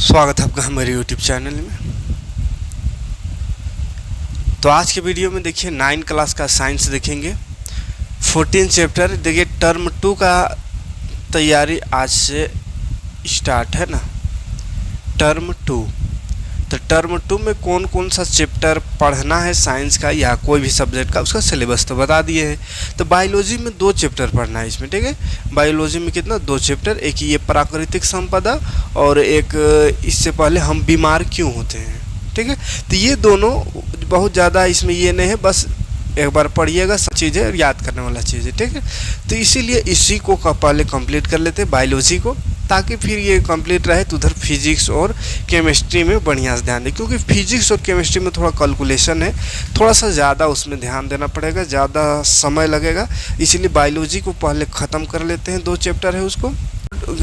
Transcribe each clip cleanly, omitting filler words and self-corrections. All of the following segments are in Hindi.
स्वागत है आपका हमारे यूट्यूब चैनल में। तो आज के वीडियो में देखिए 9 क्लास का साइंस देखेंगे। 14 चैप्टर देखिए टर्म 2 का तैयारी आज से स्टार्ट है ना। टर्म 2 तो टर्म 2 में कौन कौन सा चैप्टर पढ़ना है साइंस का या कोई भी सब्जेक्ट का, उसका सिलेबस तो बता दिए हैं। तो बायोलॉजी में 2 चैप्टर पढ़ना है इसमें, ठीक है। बायोलॉजी में कितना 2 चैप्टर, एक ये प्राकृतिक संपदा और एक इससे पहले हम बीमार क्यों होते हैं, ठीक है। तो ये दोनों बहुत ज़्यादा इसमें ये नहीं है, बस एक बार पढ़िएगा, सब चीज़ें याद करने वाला चीज़ है, ठीक है। तो इसीलिए इसी को पहले कंप्लीट कर लेते हैं बायोलॉजी को, ताकि फिर ये कंप्लीट रहे तो उधर फिजिक्स और केमिस्ट्री में बढ़िया से ध्यान दें, क्योंकि फिजिक्स और केमिस्ट्री में थोड़ा कैलकुलेशन है, थोड़ा सा ज़्यादा उसमें ध्यान देना पड़ेगा, ज़्यादा समय लगेगा। इसीलिए बायोलॉजी को पहले ख़त्म कर लेते हैं, 2 चैप्टर है उसको।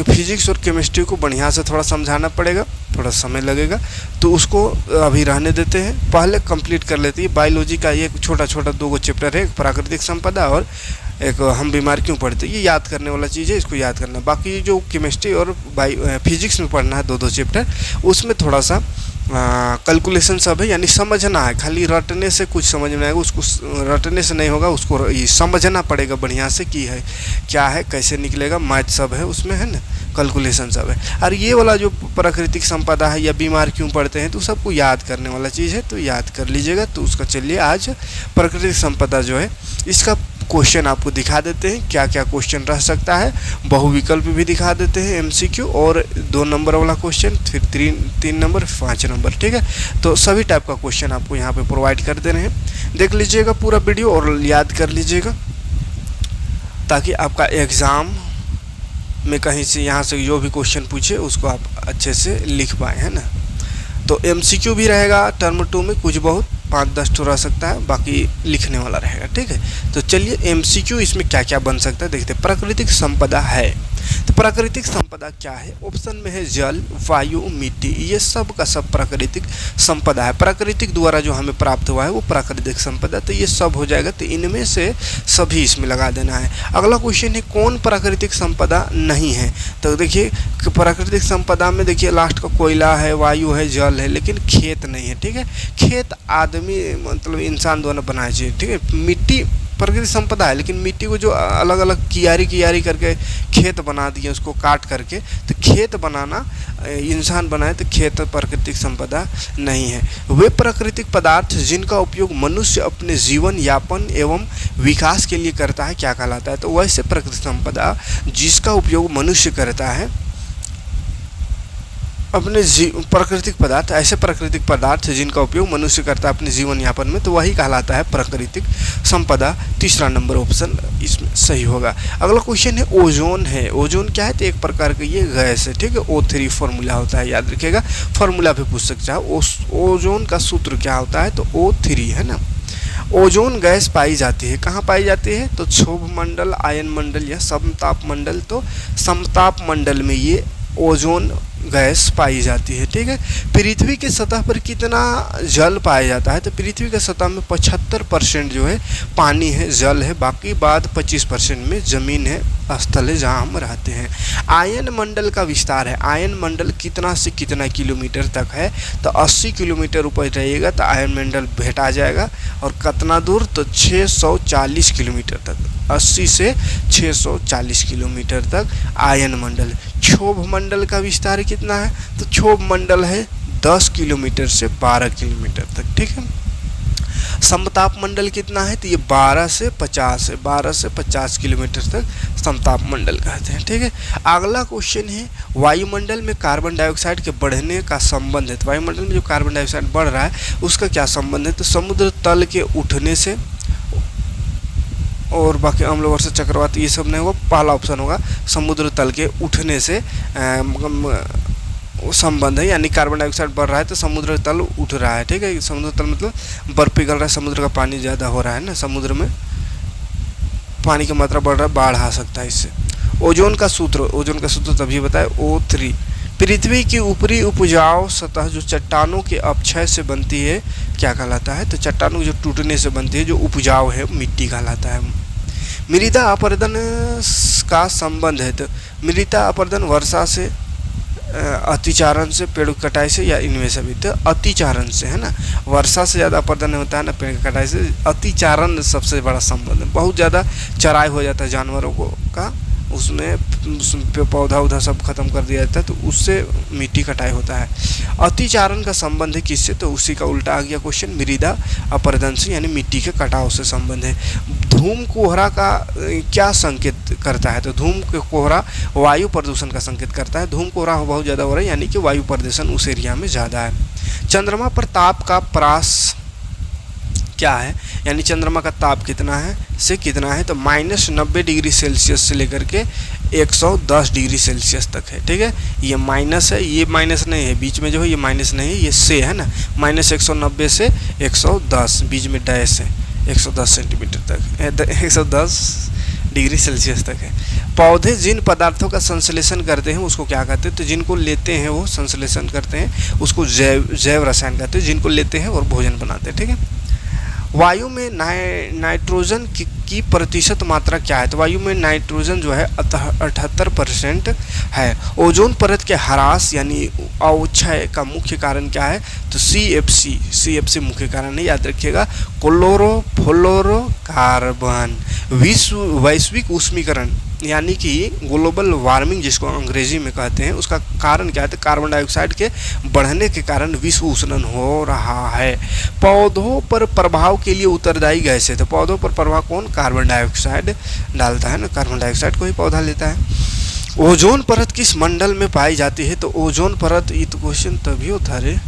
फिजिक्स और केमिस्ट्री को बढ़िया से थोड़ा समझाना पड़ेगा, थोड़ा समय लगेगा, तो उसको अभी रहने देते हैं, पहले कंप्लीट कर लेते हैं। बायोलॉजी का ये छोटा छोटा 2 चैप्टर है, एक प्राकृतिक संपदा और एक हम बीमार क्यों पढ़ते हैं, ये याद करने वाला चीज़ है, इसको याद करना। बाकी जो केमिस्ट्री और फिजिक्स में पढ़ना है 2 चैप्टर, उसमें थोड़ा सा कैलकुलेशन सब है, यानी समझना है। खाली रटने से कुछ समझ में आएगा, उसको रटने से नहीं होगा, उसको समझना पड़ेगा बढ़िया से कि है क्या है, कैसे निकलेगा, मैथ सब है उसमें, है ना, कैलकुलेशन सब है। और ये वाला जो प्राकृतिक संपदा है या बीमार क्यों पड़ते हैं, तो सबको याद करने वाला चीज़ है, तो याद कर लीजिएगा। तो उसका चलिए आज प्राकृतिक संपदा जो है इसका क्वेश्चन आपको दिखा देते हैं, क्या क्या क्वेश्चन रह सकता है। बहुविकल्प भी दिखा देते हैं, एमसीक्यू, और 2 नंबर वाला क्वेश्चन, फिर 3 नंबर, 5 नंबर, ठीक है। तो सभी टाइप का क्वेश्चन आपको यहाँ पे प्रोवाइड कर दे रहे हैं। देख लीजिएगा पूरा वीडियो और याद कर लीजिएगा, ताकि आपका एग्ज़ाम में कहीं से यहाँ से जो भी क्वेश्चन पूछे उसको आप अच्छे से लिख पाए, है ना। तो एमसीक्यू भी रहेगा टर्म 2 में, कुछ बहुत 5-10 तो रह सकता है, बाकी लिखने वाला रहेगा, ठीक है। तो चलिए एमसीक्यू इसमें क्या क्या बन सकता है देखते हैं। प्राकृतिक संपदा है, तो प्राकृतिक संपदा क्या है? ऑप्शन में है जल, वायु, मिट्टी, ये सब का सब प्राकृतिक संपदा है। प्राकृतिक द्वारा जो हमें प्राप्त हुआ है वो प्राकृतिक संपदा, तो ये सब हो जाएगा। तो इनमें से सभी इसमें लगा देना है। अगला क्वेश्चन है कौन प्राकृतिक संपदा नहीं है? तो देखिए प्राकृतिक संपदा में देखिए लास्ट का कोयला है, वायु है, जल है, लेकिन खेत नहीं है, ठीक है। खेत आदमी मतलब इंसान द्वारा बनाए चाहिए, ठीक है। मिट्टी प्राकृतिक संपदा है, लेकिन मिट्टी को जो अलग अलग कियारी करके खेत बना दिए, उसको काट करके, तो खेत बनाना इंसान बनाए, तो खेत प्राकृतिक संपदा नहीं है। वे प्राकृतिक पदार्थ जिनका उपयोग मनुष्य अपने जीवन यापन एवं विकास के लिए करता है क्या कहलाता है? तो वैसे प्राकृतिक संपदा जिसका उपयोग मनुष्य करता है अपने प्राकृतिक पदार्थ, ऐसे प्राकृतिक पदार्थ जिनका उपयोग मनुष्य करता है अपने जीवन यापन में, तो वही कहलाता है प्राकृतिक संपदा। 3 नंबर ऑप्शन इसमें सही होगा। अगला क्वेश्चन है ओजोन है। ओजोन क्या है? तो एक प्रकार का ये गैस है, ठीक है। O3 फॉर्मूला होता है, याद रखिएगा, फॉर्मूला भी पूछ सकता है। ओजोन का सूत्र क्या होता है? तो O3 है ना। ओजोन गैस पाई जाती है, कहाँ पाई जाती है? तो क्षोभ मंडल, आयन मंडल या समताप मंडल। तो समताप मंडल में ये ओजोन गैस पाई जाती है, ठीक है। पृथ्वी की सतह पर कितना जल पाया जाता है? तो पृथ्वी की सतह में 75% जो है पानी है, जल है, बाकी बाद 25% में ज़मीन है, स्थल है, जहाँ हम रहते हैं। आयन मंडल का विस्तार है। आयन मंडल कितना से कितना किलोमीटर तक है? तो 80 किलोमीटर ऊपर रहेगा तो आयन मंडल भेटा जाएगा, और कितना दूर? तो 640 किलोमीटर तक, 80 से 640 किलोमीटर तक आयन मंडल। क्षोभ मंडल का विस्तार कितना है? तो क्षोभ मंडल है 10 किलोमीटर से 12 किलोमीटर तक, ठीक है। समताप मंडल कितना है? तो ये 12 से 50 है, 12 से 50 किलोमीटर तक समताप मंडल कहते हैं, ठीक है। अगला क्वेश्चन है वायुमंडल में कार्बन डाइऑक्साइड के बढ़ने का संबंध है। तो वायुमंडल में जो कार्बन डाइऑक्साइड बढ़ रहा है उसका क्या संबंध है? तो समुद्र तल के उठने से और बाकी अम्ल वर्षा चक्रवात ये सब नहीं होगा, पहला ऑप्शन होगा समुद्र तल के उठने से संबंध है, यानी कार्बन डाइऑक्साइड बढ़ रहा है तो समुद्र तल उठ रहा है, ठीक है। समुद्र तल मतलब बर्फ पिघल रहा है, समुद्र का पानी ज़्यादा हो रहा है ना, समुद्र में पानी की मात्रा बढ़ रहा है, बाढ़ आ सकता है इससे। ओजोन का सूत्र तभी बताए, O3। पृथ्वी की ऊपरी उपजाऊ सतह जो चट्टानों के अपक्षय से बनती है क्या कहलाता है? तो चट्टानों जो टूटने से बनती है जो उपजाऊ है मिट्टी कहलाता है। मृदा अपरदन का संबंध है। तो मृदा अपरदन वर्षा से अतिचारण से, पेड़ की कटाई से, या इनमें से भी? तो अतिचारण से है ना, वर्षा से ज़्यादा अपर्दन होता है ना पेड़ की कटाई से, अतिचारण सबसे बड़ा संबंध है। बहुत ज़्यादा चराई हो जाता है जानवरों को का, उसमें पौधा उधा सब खत्म कर दिया जाता है, तो उससे मिट्टी कटाई होता है। अतिचारण का संबंध है किससे? तो उसी का उल्टा आ गया क्वेश्चन, मृदा अपरदन से, यानी मिट्टी के कटाव से संबंध है। धूम कोहरा का क्या संकेत करता है? तो धूम कोहरा वायु प्रदूषण का संकेत करता है। धूम कोहरा बहुत ज़्यादा हो रहा है, यानी कि वायु प्रदूषण उस एरिया में ज़्यादा है। चंद्रमा पर ताप का प्रास क्या है? यानी चंद्रमा का ताप कितना है से कितना है? तो -90 डिग्री सेल्सियस से लेकर के 110 डिग्री सेल्सियस तक है। ठीक है, ये माइनस है, ये माइनस नहीं है, बीच में जो है ये माइनस नहीं है, ये से है ना, -190 से 110, बीच में डैश है, 110 सेंटीमीटर तक, 110 डिग्री सेल्सियस तक है। पौधे जिन पदार्थों का संश्लेषण करते हैं उसको क्या कहते हैं? तो जिनको लेते हैं वो संश्लेषण करते हैं उसको जैव रसायन कहते हैं, जिनको लेते हैं और भोजन बनाते हैं। ठीक है, वायु में नाइट्रोजन की प्रतिशत मात्रा क्या है? तो वायु में नाइट्रोजन जो है 78% है। ओजोन परत के ह्रास यानी अवक्षय का मुख्य कारण क्या है? तो CFC मुख्य कारण है, याद रखिएगा। क्लोरोफ्लोरोकार्बन। वैश्विक ऊष्मीकरण यानी कि ग्लोबल वार्मिंग जिसको अंग्रेजी में कहते हैं, उसका कारण क्या है? तो कार्बन डाइऑक्साइड के बढ़ने के कारण विश्व उष्णन हो रहा है। पौधों पर प्रभाव के लिए उत्तरदायी गैस है। तो पौधों पर प्रभाव कौन? कार्बन डाइऑक्साइड डालता है ना, कार्बन डाइऑक्साइड को ही पौधा लेता है। ओजोन परत किस मंडल में पाई जाती है? तो ओजोन परत, ये तो क्वेश्चन तभी होता है,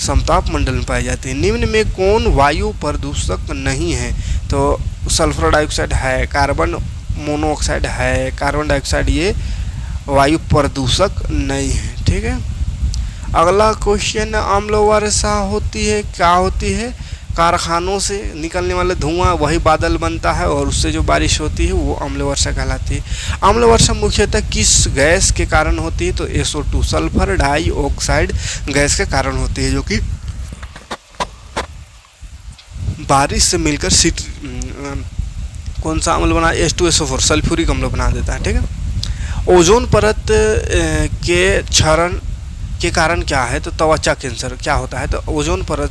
समताप मंडल में पाई जाती है। निम्न में कौन वायु प्रदूषक नहीं है? तो सल्फर डाइऑक्साइड है, कार्बन मोनोऑक्साइड है, कार्बन डाइऑक्साइड ये वायु प्रदूषक नहीं है। ठीक है, अगला क्वेश्चन, अम्ल वर्षा होती है, क्या होती है? कारखानों से निकलने वाले धुआं वही बादल बनता है और उससे जो बारिश होती है वो अम्ल वर्षा कहलाती है। अम्ल वर्षा मुख्यतः किस गैस के कारण होती है? तो SO2 सल्फर डाइऑक्साइड गैस के कारण होती है, जो कि बारिश से मिलकर कौन सा अम्ल बना? H2SO4 सल्फ्यूरिक अम्ल बना देता है। ठीक है, ओजोन परत के क्षरण के कारण क्या है? तो त्वचा कैंसर क्या होता है? तो ओजोन परत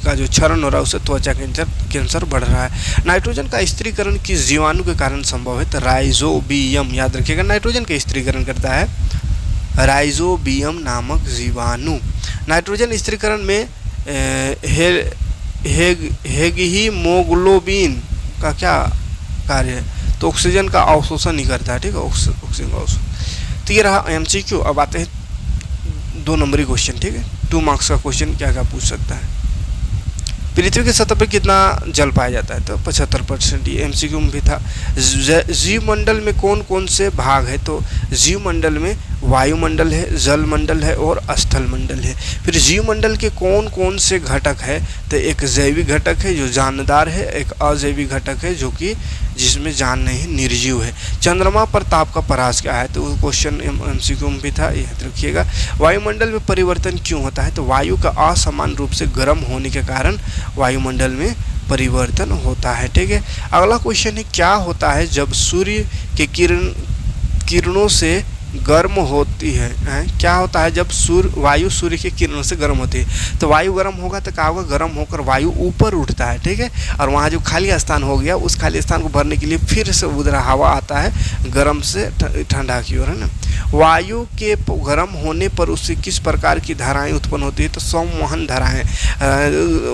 का जो क्षरण हो रहा है उससे त्वचा कैंसर बढ़ रहा है। नाइट्रोजन का स्त्रीकरण किस जीवाणु के कारण संभव है? तो राइजोबियम, याद रखिएगा, नाइट्रोजन का स्त्रीकरण करता है राइजोबियम नामक जीवाणु। नाइट्रोजन स्त्रीकरण में हेगहीमोग्लोबिन का क्या कार्य है? तो ऑक्सीजन का अवशोषण नहीं करता है। ठीक है, ऑक्सीजन का अवशोषण। तो ये रहा MCQ। अब आते हैं 2 नंबरी क्वेश्चन। ठीक है, 2 मार्क्स का क्वेश्चन क्या क्या पूछ सकता है? पृथ्वी की सतह पर कितना जल पाया जाता है? तो 75%। ये MCQ में भी था। जीवमंडल में कौन कौन से भाग है? तो जीवमंडल में वायुमंडल है, जल मंडल है और स्थल मंडल है। फिर जीवमंडल के कौन कौन से घटक है? तो एक जैविक घटक है जो जानदार है, एक अजैविक घटक है जो कि जिसमें जान नहीं, निर्जीव है। चंद्रमा पर ताप का परास क्या है? तो क्वेश्चन MCQ में भी था, याद रखिएगा। वायुमंडल में परिवर्तन क्यों होता है? तो वायु का असमान रूप से गर्म होने के कारण वायुमंडल में परिवर्तन होता है। ठीक है, अगला क्वेश्चन है, क्या होता है जब सूर्य के किरणों से गर्म होती है? क्या होता है जब वायु सूर्य की किरणों से गर्म होती है? तो वायु गर्म होगा तो क्या होगा? गर्म होकर वायु ऊपर उठता है। ठीक है, और वहाँ जो खाली स्थान हो गया उस खाली स्थान को भरने के लिए फिर से उधर हवा आता है गर्म से ठंडा की ओर, है ना। वायु के गर्म होने पर उससे किस प्रकार की धाराएं उत्पन्न होती है? तो संवहन धाराएं।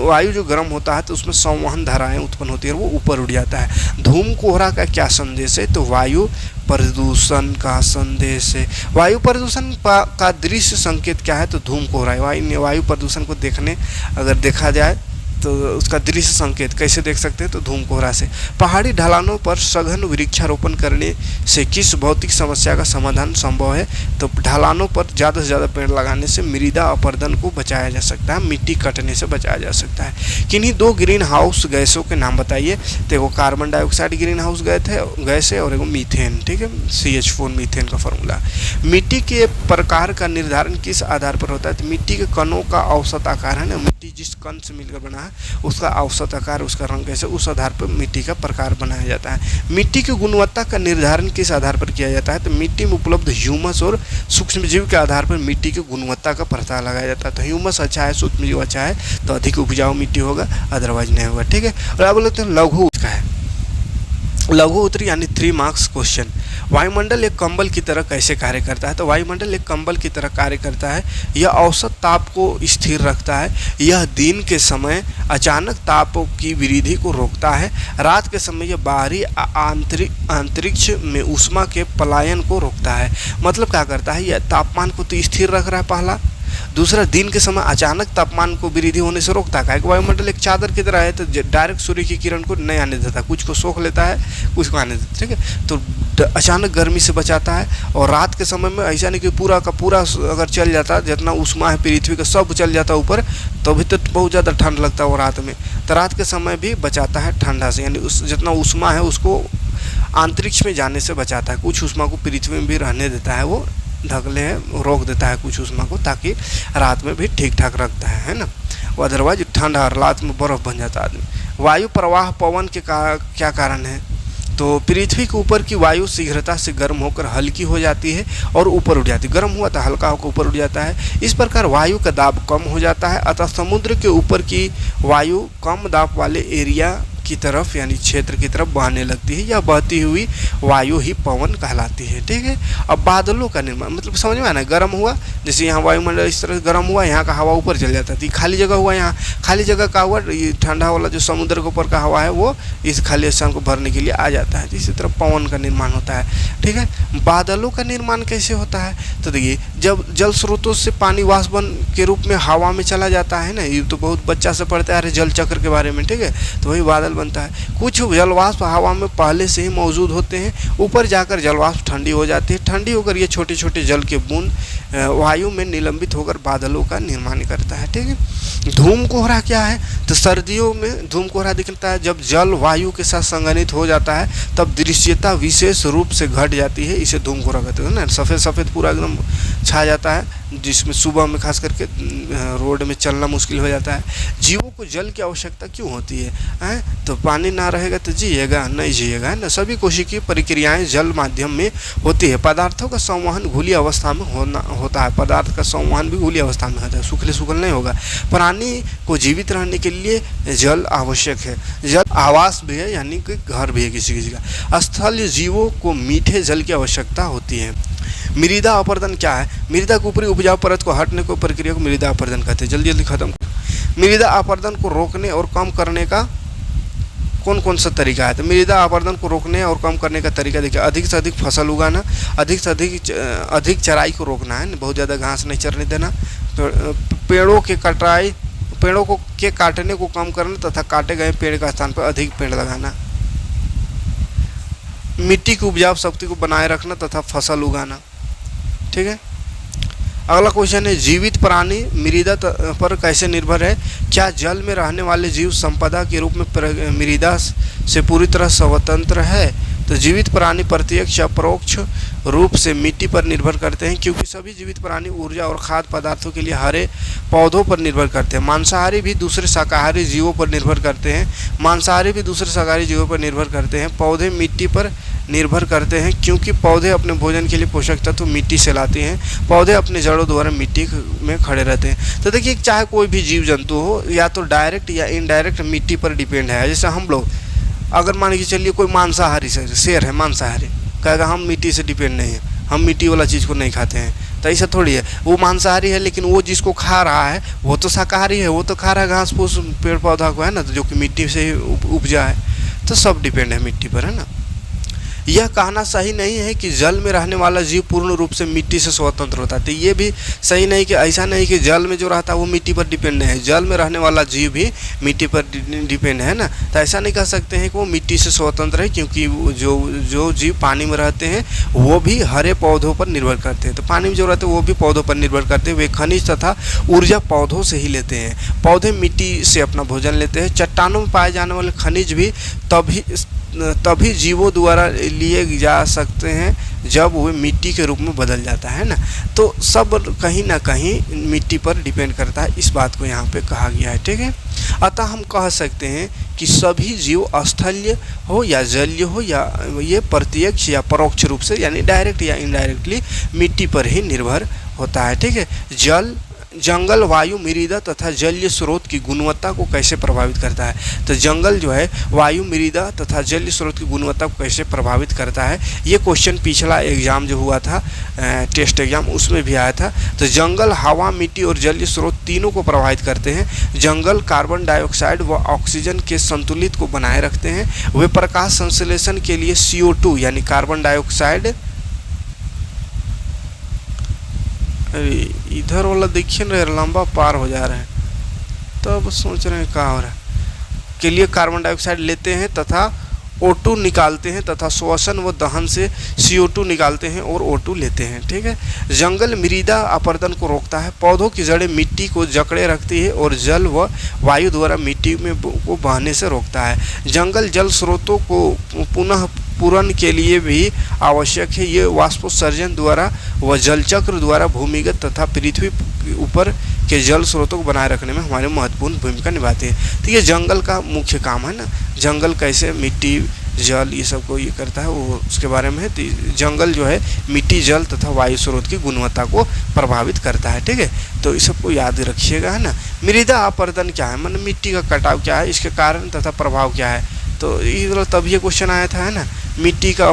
वायु जो गर्म होता है तो उसमें संवहन धाराएं उत्पन्न होती है और वो ऊपर उठ जाता है। धूम कोहरा का क्या संदेश है? तो वायु प्रदूषण का संदेश है। वायु प्रदूषण का दृश्य संकेत क्या है? तो धूम कोहरा है। वायु प्रदूषण को अगर देखा जाए तो उसका दृश्य संकेत कैसे देख सकते हैं? तो धूम कोहरा से। पहाड़ी ढलानों पर सघन वृक्षारोपण करने से किस भौतिक समस्या का समाधान संभव है? तो ढलानों पर ज़्यादा से ज़्यादा पेड़ लगाने से मृदा अपरदन को बचाया जा सकता है, मिट्टी कटने से बचाया जा सकता है। किन्हीं 2 ग्रीन हाउस गैसों के नाम बताइए। तो एगो carbon dioxide green house gas है और एगो मीथेन। ठीक है, CH4 मीथेन का फॉर्मूला। मिट्टी के प्रकार का निर्धारण किस आधार पर होता है? तो मिट्टी के कणों का औसत आकार है ना, मिट्टी जिस कण से मिलकर बना है है, उसका औसत आकार, उसका रंग कैसे, उस आधार पर मिट्टी का प्रकार बनाया जाता है। मिट्टी की गुणवत्ता का निर्धारण किस आधार पर किया जाता है? तो मिट्टी में उपलब्ध ह्यूमस और सूक्ष्मजीव के आधार पर मिट्टी की गुणवत्ता का पता लगाया जाता है। तो ह्यूमस अच्छा है, सूक्ष्मजीव अच्छा है तो अधिक उपजाऊ मिट्टी होगा, अदरवाइज नहीं होगा। ठीक है। और अब बोलते हैं लघु का है, लघु उत्तर यानी 3 मार्क्स क्वेश्चन। वायुमंडल एक कंबल की तरह कैसे कार्य करता है? तो वायुमंडल एक कंबल की तरह कार्य करता है। यह औसत ताप को स्थिर रखता है। यह दिन के समय अचानक ताप की वृद्धि को रोकता है। रात के समय यह बाहरी अंतरिक्ष में ऊष्मा के पलायन को रोकता है। मतलब क्या करता है? यह तापमान को तो स्थिर रख रहा है पहला, दूसरा दिन के समय अचानक तापमान को वृद्धि होने से रोकता है। वायुमंडल एक चादर की तरह है, तो डायरेक्ट सूर्य की किरण को नहीं आने देता, कुछ को सोख लेता है, कुछ को आने देता। ठीक है। तो अचानक गर्मी से बचाता है। और रात के समय में ऐसा नहीं कि पूरा का पूरा अगर चल जाता, जितना ऊष्मा है पृथ्वी का सब चल जाता ऊपर, तो भी तो बहुत ज़्यादा ठंड लगता है वो रात में। तो रात के समय भी बचाता है ठंडा से, यानी उस जितना ऊष्मा है उसको अंतरिक्ष में जाने से बचाता है। कुछ ऊष्मा को पृथ्वी में भी रहने देता है, वो ढकले हैं, रोक देता है कुछ ऊष्मा को, ताकि रात में भी ठीक ठाक रखता है ना। वो अदरवाइज ठंड और रात में बर्फ़ बन जाता है आदमी। वायु प्रवाह पवन के क्या कारण है? तो पृथ्वी के ऊपर की वायु शीघ्रता से गर्म होकर हल्की हो जाती है और ऊपर उठ जाती है। गर्म हुआ तो हल्का होकर ऊपर उठ जाता है। इस प्रकार वायु का दाब कम हो जाता है, अतः समुद्र के ऊपर की वायु कम दाब वाले एरिया की तरफ यानी क्षेत्र की तरफ बहने लगती है। यह बहती हुई वायु ही पवन कहलाती है। ठीक है। अब बादलों का निर्माण, मतलब समझ में आना, गर्म हुआ, जैसे यहाँ वायुमंडल इस तरह गर्म हुआ, यहाँ का हवा ऊपर चल जाता है। खाली जगह हुआ, यहाँ खाली जगह का हुआ, ये ठंडा वाला जो समुद्र के ऊपर का हवा है वो इस खाली स्थान को भरने के लिए आ जाता है। इसी तरह पवन का निर्माण होता है। ठीक है। बादलों का निर्माण कैसे होता है? तो देखिए, जब जल स्रोतों से पानी वाष्पन के रूप में हवा में चला जाता है ना, ये तो बहुत बच्चा से पढ़ते आ रहे जल चक्र के बारे में। ठीक है। तो वही बादल बनता है। कुछ जलवाष्प हवा में पहले से ही मौजूद होते हैं, ऊपर जाकर जलवाष्प ठंडी हो जाती है। ठंडी होकर ये छोटे छोटे जल के बूंद वायु में निलंबित होकर बादलों का निर्माण करता है। ठीक है। धूम कोहरा क्या है? तो सर्दियों में धूम कोहरा दिखता है। जब जल वायु के साथ संघनित हो जाता है तब दृश्यता विशेष रूप से घट जाती है, इसे धूम कोहरा कहते हैं ना। सफ़ेद सफ़ेद पूरा एकदम छा जाता है, जिसमें सुबह में खास करके रोड में चलना मुश्किल हो जाता है। जीवों को जल की आवश्यकता क्यों होती है? तो पानी ना रहेगा तो जिएगा नहीं, जिएगा, है ना। सभी कोशिकीय प्रक्रियाएं जल माध्यम में होती है। पदार्थों का संवहन घुली अवस्था में होता है। पदार्थ का संवहन भी घुली अवस्था में होता है, सूखले सूखल नहीं होगा। प्राणी को जीवित रहने के लिए जल आवश्यक है। जल आवास भी है, यानी कि घर भी है किसी किसी का। स्थल जीवों को मीठे जल की आवश्यकता होती है। मृदा अपर्दन क्या है? मृदा के ऊपरी उपजाऊ परत को हटने को प्रक्रिया को मृदा अपर्दन कहते हैं। जल्दी जल्दी खत्म। मृदा अपर्दन को रोकने और कम करने का कौन कौन सा तरीका है? तो मृदा अपर्दन को रोकने और कम करने का तरीका देखिए, अधिक से अधिक फसल उगाना, अधिक से अधिक चराई को रोकना है, बहुत ज़्यादा घास नहीं चरने देना, पेड़ों के काटने को कम करना तथा काटे गए पेड़ का स्थान पर अधिक पेड़ लगाना, मिट्टी की उपजाऊ शक्ति को बनाए रखना तथा फसल उगाना। ठीक है। अगला क्वेश्चन है, जीवित प्राणी मृदा पर कैसे निर्भर है? क्या जल में रहने वाले जीव संपदा के रूप में मृदा से पूरी तरह स्वतंत्र है? तो जीवित प्राणी प्रत्यक्ष या परोक्ष रूप से मिट्टी पर निर्भर करते हैं, क्योंकि सभी जीवित प्राणी ऊर्जा और खाद्य पदार्थों के लिए हरे पौधों पर निर्भर करते हैं। मांसाहारी भी दूसरे शाकाहारी जीवों पर निर्भर करते हैं। मांसाहारी भी दूसरे शाकाहारी जीवों पर निर्भर करते हैं। पौधे मिट्टी पर निर्भर करते हैं, क्योंकि पौधे अपने भोजन के लिए पोषक तत्व मिट्टी से लाते हैं। पौधे अपने जड़ों द्वारा मिट्टी में खड़े रहते हैं। तो देखिए, चाहे कोई भी जीव जंतु हो, या तो डायरेक्ट या इनडायरेक्ट मिट्टी पर डिपेंड है। जैसे हम लोग, अगर मान के चलिए कोई मांसाहारी शेर है, मांसाहारी कहेगा हम मिट्टी से डिपेंड नहीं है, हम मिट्टी वाला चीज़ को नहीं खाते हैं। तो ऐसा थोड़ी है, वो मांसाहारी है लेकिन वो जिसको खा रहा है वो तो शाकाहारी है, वो तो खा रहा है घास फूस पेड़ पौधा को, है ना, तो जो कि मिट्टी से ही उपजा है। तो सब डिपेंड है मिट्टी पर, है ना। यह कहना सही नहीं है कि जल में रहने वाला जीव पूर्ण रूप से मिट्टी से स्वतंत्र होता है। तो ये भी सही नहीं कि ऐसा नहीं कि जल में जो रहता है वो मिट्टी पर डिपेंड है। जल में रहने वाला जीव भी मिट्टी पर डिपेंड है ना। तो ऐसा नहीं कह सकते हैं कि वो मिट्टी से स्वतंत्र है, क्योंकि जो जीव पानी में रहते हैं वो भी हरे पौधों पर निर्भर करते हैं। तो पानी में जो रहते हैं वो भी पौधों पर निर्भर करते हैं। वे खनिज तथा ऊर्जा पौधों से ही लेते हैं। पौधे मिट्टी से अपना भोजन लेते हैं। चट्टानों में पाए जाने वाले खनिज भी तभी जीवों द्वारा लिए जा सकते हैं जब वो मिट्टी के रूप में बदल जाता है ना। तो सब कहीं ना कहीं मिट्टी पर डिपेंड करता है, इस बात को यहाँ पे कहा गया है। ठीक है। अतः हम कह सकते हैं कि सभी जीव स्थलीय हो या जलीय हो या ये प्रत्यक्ष या परोक्ष रूप से यानी डायरेक्ट या इनडायरेक्टली मिट्टी पर ही निर्भर होता है। ठीक है, जंगल वायु मृदा तथा जलीय स्रोत की गुणवत्ता को कैसे प्रभावित करता है। तो जंगल जो है वायु मृदा तथा जलीय स्रोत की गुणवत्ता को कैसे प्रभावित करता है, ये क्वेश्चन पिछला एग्जाम जो हुआ था टेस्ट एग्जाम उसमें भी आया था। तो जंगल हवा मिट्टी और जलीय स्रोत तीनों को प्रभावित करते हैं। जंगल कार्बन डाइऑक्साइड व ऑक्सीजन के संतुलित को बनाए रखते हैं। वे प्रकाश संश्लेषण के लिए CO2 यानी कार्बन डाइऑक्साइड, इधर वाला देखिए ना लंबा पार हो जा रहा है, तो अब सोच रहे हैं क्या हो रहा है, के लिए कार्बन डाइऑक्साइड लेते हैं तथा O2 निकालते हैं तथा श्वसन व दहन से CO2 निकालते हैं और O2 लेते हैं। ठीक है, जंगल मृदा अपरदन को रोकता है। पौधों की जड़ें मिट्टी को जकड़े रखती है और जल व वायु द्वारा मिट्टी में को बहने से रोकता है। जंगल जल स्रोतों को पुनः पूरण के लिए भी आवश्यक है। ये वाष्पोत्सर्जन द्वारा व जलचक्र द्वारा भूमिगत तथा पृथ्वी ऊपर के जल स्रोतों को बनाए रखने में हमारी महत्वपूर्ण भूमिका निभाते हैं। तो ये जंगल का मुख्य काम है ना, जंगल कैसे मिट्टी जल ये सब को ये करता है वो उसके बारे में है। तो जंगल जो है मिट्टी जल तथा वायु स्रोत की गुणवत्ता को प्रभावित करता है। ठीक है, तो इस सबको याद रखिएगा, है ना। मृदा अपरदन क्या है, मतलब मिट्टी का कटाव क्या है, इसके कारण तथा प्रभाव क्या है। तो तब ये क्वेश्चन आया था, है ना, मिट्टी का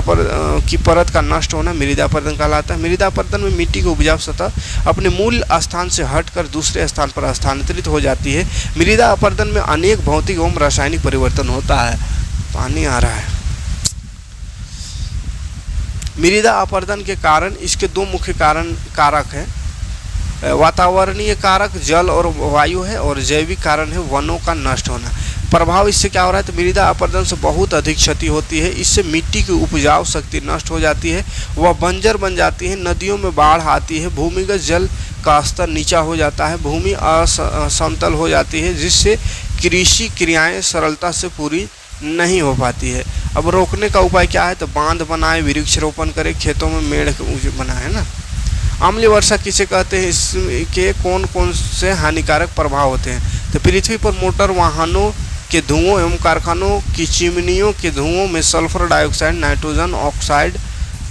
की परत का नष्ट होना मृदा अपरदन कहलाता है। मृदा अपरदन में मिट्टी की उपजाऊ सतह अपने मूल स्थान से हटकर दूसरे स्थान पर स्थानांतरित हो जाती है। मृदा अपरदन में अनेक भौतिक एवं रासायनिक परिवर्तन होता है। पानी आ रहा है। मृदा अपरदन के कारण इसके दो मुख्य कारक है। वातावरणीय कारक जल और वायु है और जैविक कारण है वनों का नष्ट होना। प्रभाव इससे क्या हो रहा है, तो मृदा अपरदन से बहुत अधिक क्षति होती है। इससे मिट्टी की उपजाऊ शक्ति नष्ट हो जाती है, वह बंजर बन जाती है। नदियों में बाढ़ आती है, भूमिगत जल का स्तर नीचा हो जाता है, भूमि असमतल हो जाती है, जिससे कृषि क्रियाएं सरलता से पूरी नहीं हो पाती है। अब रोकने का उपाय क्या है, तो बांध बनाए, वृक्षारोपण करें, खेतों में मेड़ बनाए ना। अम्लीय वर्षा किसे कहते हैं, इसके कौन कौन से हानिकारक प्रभाव होते हैं। तो पृथ्वी पर मोटर वाहनों के धुओं एवं कारखानों की चिमनियों के धुओं में सल्फर डाइऑक्साइड, नाइट्रोजन ऑक्साइड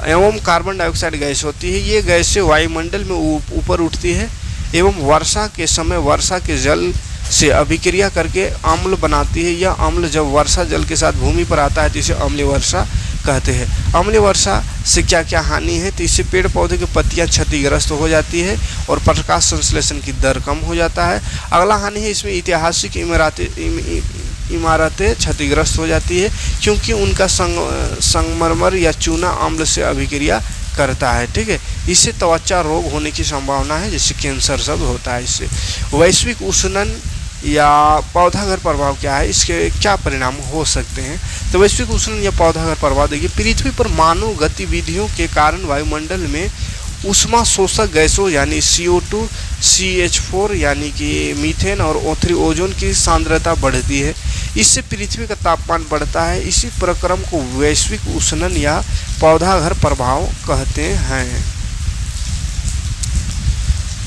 एवं कार्बन डाइऑक्साइड गैस होती है। ये गैसें वायुमंडल में ऊपर उठती है एवं वर्षा के समय वर्षा के जल से अभिक्रिया करके अम्ल बनाती है। यह अम्ल जब वर्षा जल के साथ भूमि पर आता है तो इसे अम्लीय वर्षा कहते हैं। अम्लीय वर्षा से क्या क्या हानि है, तो इससे पेड़ पौधे की पत्तियां क्षतिग्रस्त हो जाती है और प्रकाश संश्लेषण की दर कम हो जाता है। अगला हानि है, इसमें ऐतिहासिक इमारतें क्षतिग्रस्त हो जाती है, क्योंकि उनका संगमरमर या चूना अम्ल से अभिक्रिया करता है। ठीक है, इससे त्वचा रोग होने की संभावना है, जैसे कैंसर सब होता है इससे। वैश्विक उष्णन या पौधाघर प्रभाव क्या है, इसके क्या परिणाम हो सकते हैं। तो वैश्विक उष्णन या पौधाघर प्रभाव देखिए, पृथ्वी पर मानव गतिविधियों के कारण वायुमंडल में उष्मा शोषक गैसों यानी CO2, CH4 यानी कि मीथेन और ओजोन की सांद्रता बढ़ती है। इससे पृथ्वी का तापमान बढ़ता है। इसी प्रक्रम को वैश्विक उष्णन या पौधाघर प्रभाव कहते हैं।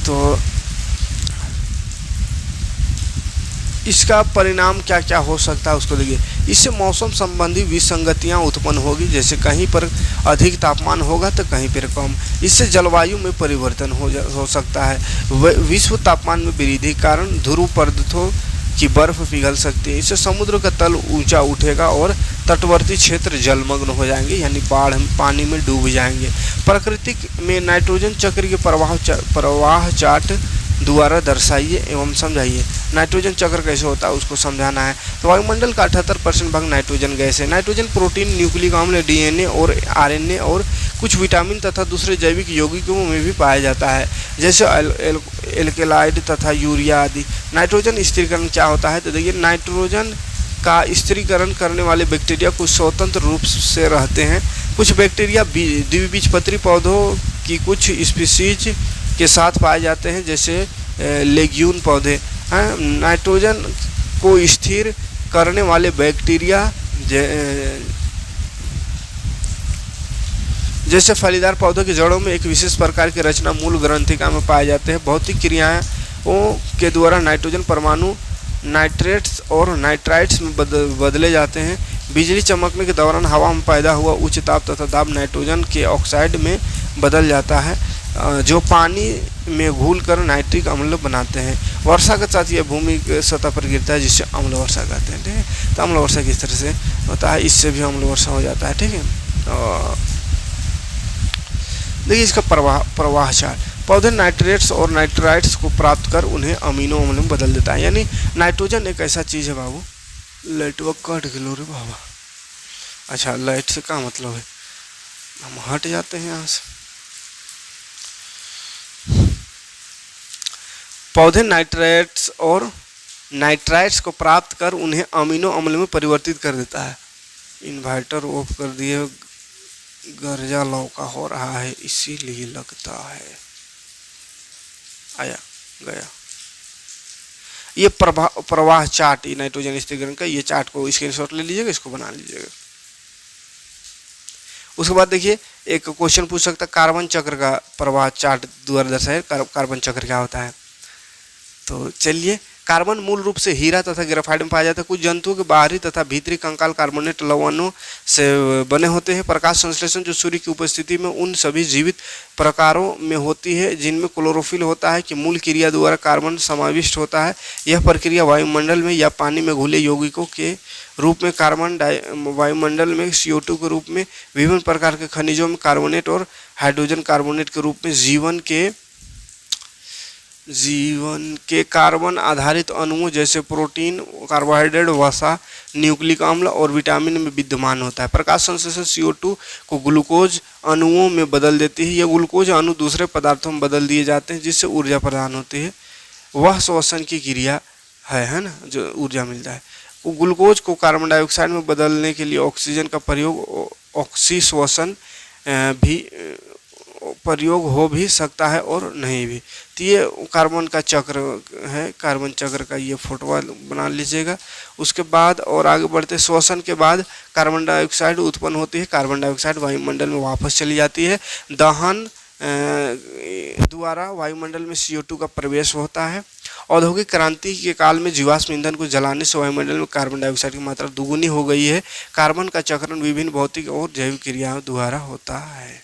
तो इसका परिणाम क्या क्या हो सकता है उसको देखिए। इससे मौसम संबंधी विसंगतियां उत्पन्न होगी, जैसे कहीं पर अधिक तापमान होगा तो कहीं पर कम। इससे जलवायु में परिवर्तन हो सकता है। विश्व तापमान में वृद्धि के कारण ध्रुव पर्वतों की बर्फ पिघल सकती है। इससे समुद्र का तल ऊंचा उठेगा और तटवर्ती क्षेत्र जलमग्न हो जाएंगे, यानी बाढ़ पानी में डूब जाएंगे। प्रकृति में नाइट्रोजन चक्र के प्रवाह चार्ट द्वारा दर्शाइए एवं समझाइए। नाइट्रोजन चक्र कैसे होता है उसको समझाना है। तो वायुमंडल का 78% भाग नाइट्रोजन गैस है। नाइट्रोजन प्रोटीन, न्यूक्लिक अम्ल, DNA और RNA और कुछ विटामिन तथा दूसरे जैविक यौगिकों में भी पाया जाता है, जैसे एल्केलाइड तथा यूरिया आदि। नाइट्रोजन स्थिरीकरण क्या होता है, तो देखिए नाइट्रोजन का स्थिरीकरण करने वाले बैक्टीरिया कुछ स्वतंत्र रूप से रहते हैं। कुछ बैक्टीरिया द्विबीजपत्री पौधों की कुछ स्पीशीज के साथ पाए जाते हैं, जैसे लेग्यून पौधे। नाइट्रोजन को स्थिर करने वाले बैक्टीरिया जैसे फलीदार पौधों की जड़ों में एक विशेष प्रकार की रचना मूल ग्रंथिका में पाए जाते हैं। भौतिक क्रियाओं के द्वारा नाइट्रोजन परमाणु नाइट्रेट्स और नाइट्राइट्स में बदले जाते हैं। बिजली चमकने के दौरान हवा में पैदा हुआ उच्च ताप तथा दाब नाइट्रोजन के ऑक्साइड में बदल जाता है, जो पानी में घुलकर नाइट्रिक अम्ल बनाते हैं। वर्षा के साथ यह भूमि की सतह पर गिरता है, जिससे अम्ल वर्षा कहते हैं। ठीक है, तो अम्ल वर्षा किस तरह से होता है, इससे भी अम्ल वर्षा हो जाता है। ठीक है, देखिए इसका प्रवाह चार्ट। पौधे नाइट्रेट्स और नाइट्राइट्स को प्राप्त कर उन्हें अमीनो अम्ल में बदल देता है। यानी नाइट्रोजन एक ऐसा चीज़ है बाबू, लाइटवा कट गलो रे बाबा। अच्छा, लाइट से क्या मतलब है, हम हट जाते हैं यहाँ से। पौधे नाइट्रेट्स और नाइट्राइट्स को प्राप्त कर उन्हें अमीनो अम्ल में परिवर्तित कर देता है। इन्वर्टर ऑफ कर दिए, गर्जा लौका हो रहा है इसीलिए लगता है। आया गया ये प्रवाह चार्ट, ये नाइट्रोजन स्थिरीकरण का ये चार्ट को स्क्रीनशॉट ले लीजिएगा, इसको बना लीजिएगा। उसके बाद देखिए एक क्वेश्चन पूछ सकता है, कार्बन चक्र का प्रवाह चार्ट द्वारा दर्शाए। कार्बन चक्र क्या होता है, तो चलिए। कार्बन मूल रूप से हीरा तथा ग्रेफाइट में पाया जाता है। कुछ जंतुओं के बाहरी तथा भीतरी कंकाल कार्बोनेट लवणों से बने होते हैं। प्रकाश संश्लेषण जो सूर्य की उपस्थिति में उन सभी जीवित प्रकारों में होती है जिनमें क्लोरोफिल होता है कि मूल क्रिया द्वारा कार्बन समाविष्ट होता है। यह प्रक्रिया वायुमंडल में या पानी में घुले यौगिकों के रूप में कार्बन वायुमंडल में CO2 के रूप में, विभिन्न प्रकार के खनिजों में कार्बोनेट और हाइड्रोजन कार्बोनेट के रूप में, जीवन के कार्बन आधारित अणुओं जैसे प्रोटीन, कार्बोहाइड्रेट, वसा, न्यूक्लिक अम्ल और विटामिन में विद्यमान होता है। प्रकाश संश्लेषण CO2 को ग्लूकोज अणुओं में बदल देती है। यह ग्लूकोज अणु दूसरे पदार्थों में बदल दिए जाते हैं जिससे ऊर्जा प्रदान होती है। वह श्वसन की क्रिया है ना, जो ऊर्जा मिलता है। ग्लूकोज को कार्बन डाइऑक्साइड में बदलने के लिए ऑक्सीजन का ऑक्सीश्वसन प्रयोग हो भी सकता है और नहीं भी। तो ये कार्बन का चक्र है, कार्बन चक्र का ये फोटो बना लीजिएगा। उसके बाद और आगे बढ़ते, श्वसन के बाद कार्बन डाइऑक्साइड उत्पन्न होती है। कार्बन डाइऑक्साइड वायुमंडल में वापस चली जाती है। दहन द्वारा वायुमंडल में CO2 का प्रवेश होता है। औद्योगिक क्रांति के काल में जीवाश्म ईंधन को जलाने से वायुमंडल में कार्बन डाइऑक्साइड की मात्रा दुगुनी हो गई है। कार्बन का चक्रण विभिन्न भौतिक और जैविक क्रियाओं द्वारा होता है।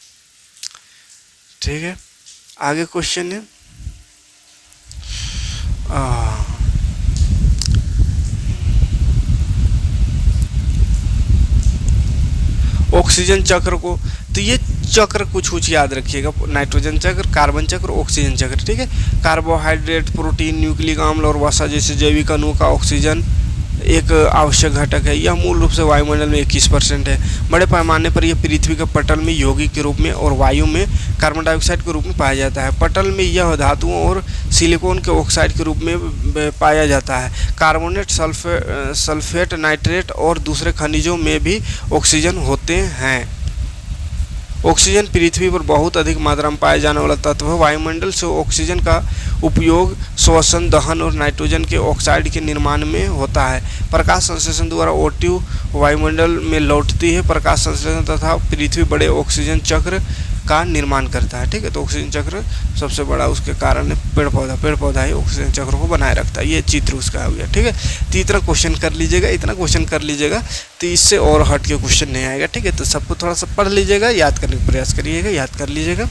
ठीक है, आगे क्वेश्चन है, ऑक्सीजन चक्र को। तो ये चक्र कुछ याद रखिएगा, नाइट्रोजन चक्र, कार्बन चक्र, ऑक्सीजन चक्र। ठीक है, कार्बोहाइड्रेट, प्रोटीन, न्यूक्लिक अम्ल और वसा जैसे जैविक अणुओं का ऑक्सीजन एक आवश्यक घटक है। यह मूल रूप से वायुमंडल में 21% है। बड़े पैमाने पर यह पृथ्वी के पटल में यौगिक के रूप में और वायु में कार्बन डाइऑक्साइड के रूप में पाया जाता है। पटल में यह धातुओं और सिलिकॉन के ऑक्साइड के रूप में पाया जाता है। कार्बोनेट, सल्फेट, नाइट्रेट और दूसरे खनिजों में भी ऑक्सीजन होते हैं। ऑक्सीजन पृथ्वी पर बहुत अधिक मात्रा में पाया जाने वाला तत्व है। वायुमंडल से ऑक्सीजन का उपयोग श्वसन, दहन और नाइट्रोजन के ऑक्साइड के निर्माण में होता है। प्रकाश संश्लेषण द्वारा O2 वायुमंडल में लौटती है। प्रकाश संश्लेषण तथा पृथ्वी बड़े ऑक्सीजन चक्र का निर्माण करता है। ठीक है, तो ऑक्सीजन चक्र सबसे बड़ा उसके कारण पेड़ पौधा ही ऑक्सीजन चक्र को बनाए रखता है। ये चित्र उसका हो गया। ठीक है, तो इतना क्वेश्चन कर लीजिएगा, तो इससे और हट के क्वेश्चन नहीं आएगा। ठीक है, तो सबको थोड़ा सा पढ़ लीजिएगा, याद करने का प्रयास करिएगा, याद कर लीजिएगा।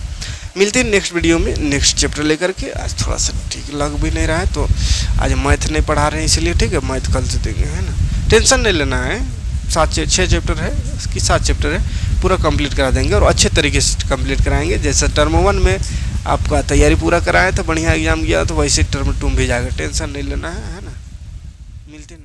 मिलते हैं नेक्स्ट वीडियो में नेक्स्ट चैप्टर लेकर के। आज थोड़ा सा ठीक लग भी नहीं रहा है, तो आज मैथ नहीं पढ़ा रहे हैं इसलिए। ठीक है, मैथ कल से देंगे, है ना, टेंशन नहीं लेना है। 6 चैप्टर है, इसकी 7 चैप्टर है, पूरा कंप्लीट करा देंगे और अच्छे तरीके से कंप्लीट कराएंगे। जैसे टर्म 1 में आपका तैयारी पूरा कराया तो बढ़िया एग्जाम गया, तो वैसे टर्म 2 में भी जाएगा। टेंशन नहीं लेना है ना। मिलते हैं।